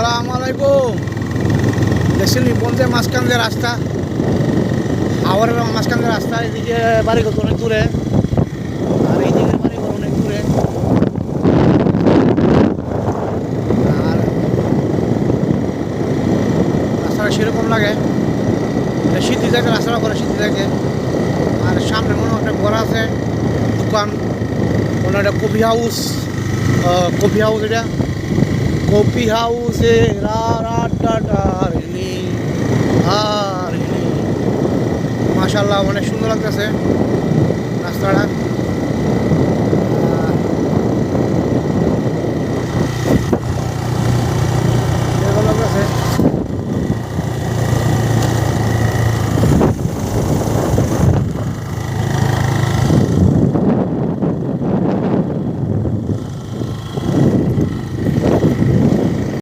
আসসালামু আলাইকুম। দেখছেন নিপঞ্চে মাঝখান দিয়ে রাস্তা, হাওড়ের মাঝখান দিয়ে রাস্তা। এদিকে বাড়িঘর অনেক দূরে, আর এইদিকে বাড়িঘর অনেক দূরে। আর রাস্তাটা সেরকম লাগে, শীতি থাকে রাস্তাটা করে, শীতি থাকে। আর সামনে মনে হয় একটা ঘর আছে, দোকান, মনে একটা কফি হাউস। কফি হাউস, এটা কফি হাউসে মাশাআল্লাহ অনেক সুন্দর লাগতেছে রাস্তাটা।